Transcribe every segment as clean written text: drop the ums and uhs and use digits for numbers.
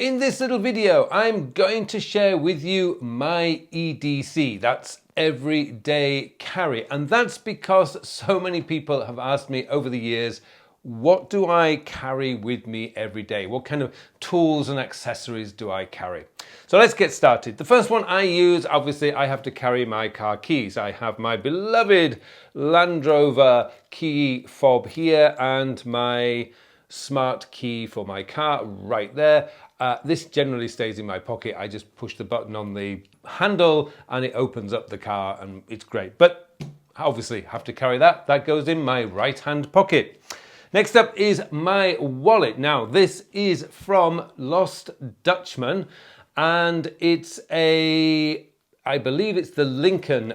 In this little video, I'm going to share with you my EDC. That's everyday carry. And that's because so many people have asked me over the years, what do I carry with me every day? What kind of tools and accessories do I carry? So let's get started. The first one I use, obviously, I have to carry my car keys. I have my beloved Land Rover key fob here and my smart key for my car right there. This generally stays in my pocket. I just push the button on the handle and it opens up the car and it's great. But obviously have to carry that. That goes in my right hand pocket. Next up is my wallet. Now this is from Lost Dutchman and it's I believe it's the Lincoln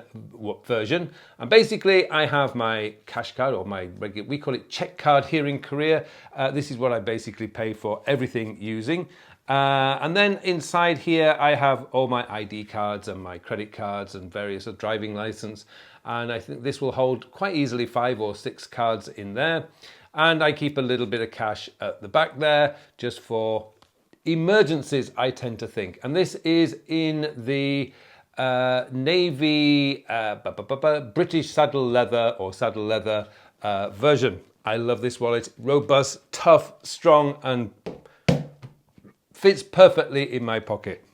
version. And basically I have my cash card or my regular, we call it check card here in Korea. This is what I basically pay for everything using. And then inside here I have all my ID cards and my credit cards and various driving license. And I think this will hold quite easily 5 or 6 cards in there. And I keep a little bit of cash at the back there just for emergencies, I tend to think. And this is in the navy British saddle leather version. I love this wallet. Robust, tough, strong, and fits perfectly in my pocket.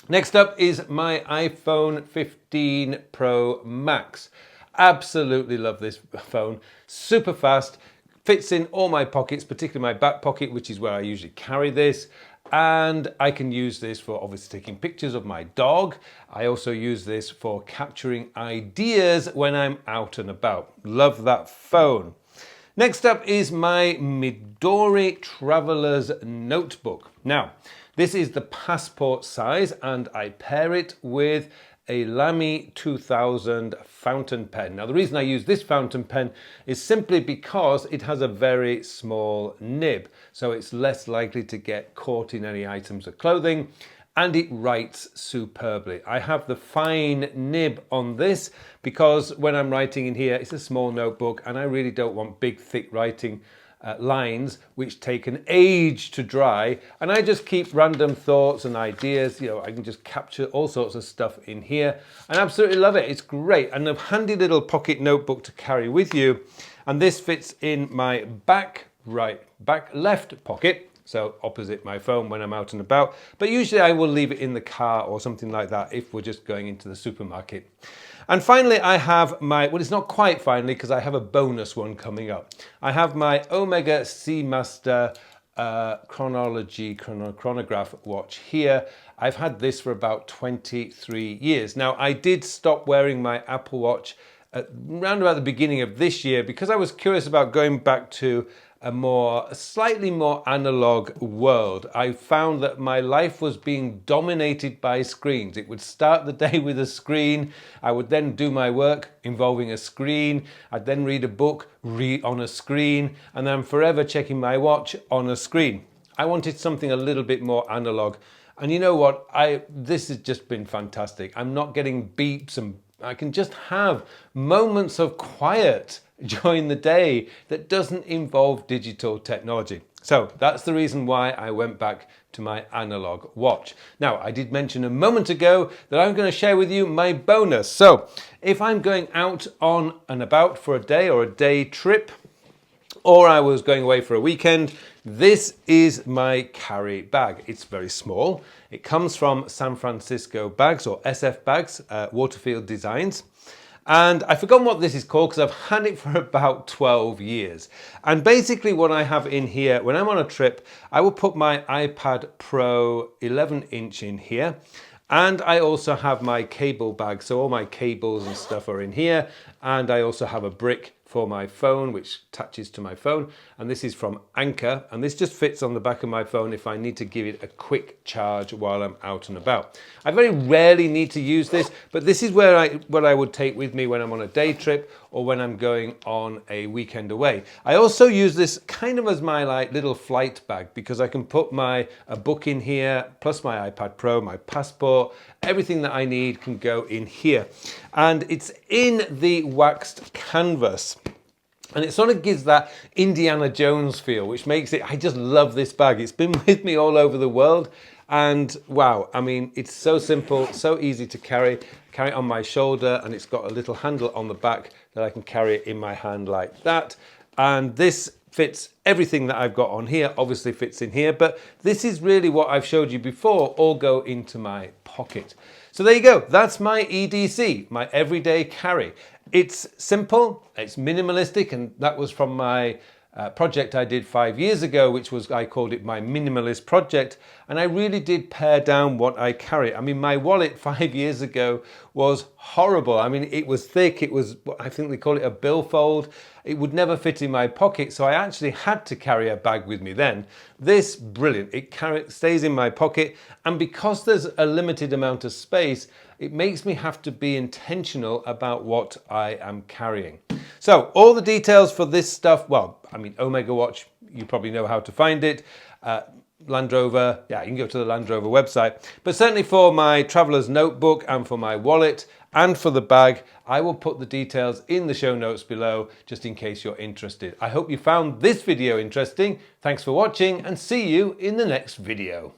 Next up is my iPhone 15 Pro Max. Absolutely love this phone. Super fast. Fits in all my pockets, particularly my back pocket, which is where I usually carry this. And I can use this for obviously taking pictures of my dog. I also use this for capturing ideas when I'm out and about. Love that phone. Next up is my Midori Traveler's Notebook. Now, this is the passport size and I pair it with a Lamy 2000 fountain pen. Now the reason I use this fountain pen is simply because it has a very small nib, so it's less likely to get caught in any items of clothing, and it writes superbly. I have the fine nib on this because when I'm writing in here, it's a small notebook and I really don't want big thick writing lines which take an age to dry, and I just keep random thoughts and ideas. You know, I can just capture all sorts of stuff in here and absolutely love it. It's great, and a handy little pocket notebook to carry with you. And this fits in my back left pocket, so opposite my phone when I'm out and about, but usually I will leave it in the car or something like that if we're just going into the supermarket. And finally, I have my, well, it's not quite finally because I have a bonus one coming up. I have my Omega Seamaster chronograph watch here. I've had this for about 23 years. Now, I did stop wearing my Apple Watch around about the beginning of this year because I was curious about going back to a slightly more analog world. I found that my life was being dominated by screens. It would start the day with a screen. I would then do my work involving a screen. I'd then read a book, on a screen, and then I'm forever checking my watch on a screen. I wanted something a little bit more analog. And you know what? This has just been fantastic. I'm not getting beeps and I can just have moments of quiet during the day that doesn't involve digital technology. So that's the reason why I went back to my analog watch. Now, I did mention a moment ago that I'm going to share with you my bonus. So if I'm going out on and about for a day or a day trip, or I was going away for a weekend, this is my carry bag. It's very small. It comes from San Francisco Bags or SF Bags, Waterfield Designs. And I've forgotten what this is called because I've had it for about 12 years. And basically what I have in here, when I'm on a trip, I will put my iPad Pro 11-inch in here. And I also have my cable bag. So all my cables and stuff are in here. And I also have a brick for my phone, which attaches to my phone. And this is from Anker. And this just fits on the back of my phone if I need to give it a quick charge while I'm out and about. I very rarely need to use this, but this is what I would take with me when I'm on a day trip or when I'm going on a weekend away. I also use this kind of as my little flight bag because I can put a book in here, plus my iPad Pro, my passport, everything that I need can go in here. And it's in the waxed canvas. And it sort of gives that Indiana Jones feel, which makes it, I just love this bag. It's been with me all over the world. And wow, I mean, it's so simple, so easy to carry. Carry it on my shoulder, and it's got a little handle on the back that I can carry it in my hand like that. And this fits everything that I've got on here, obviously fits in here, but this is really what I've showed you before, all go into my pocket. So there you go, that's my EDC, my everyday carry. It's simple, it's minimalistic, and that was from my project I did 5 years ago, which was, I called it my minimalist project, and I really did pare down what I carry. I mean, my wallet 5 years ago was horrible. I mean, it was thick, it was, I think they call it a billfold. It would never fit in my pocket, so I actually had to carry a bag with me then. This, brilliant, it stays in my pocket, and because there's a limited amount of space, it makes me have to be intentional about what I am carrying. So all the details for this stuff, well, I mean, Omega Watch, you probably know how to find it. Land Rover, yeah, you can go to the Land Rover website. But certainly for my traveler's notebook and for my wallet and for the bag, I will put the details in the show notes below just in case you're interested. I hope you found this video interesting. Thanks for watching and see you in the next video.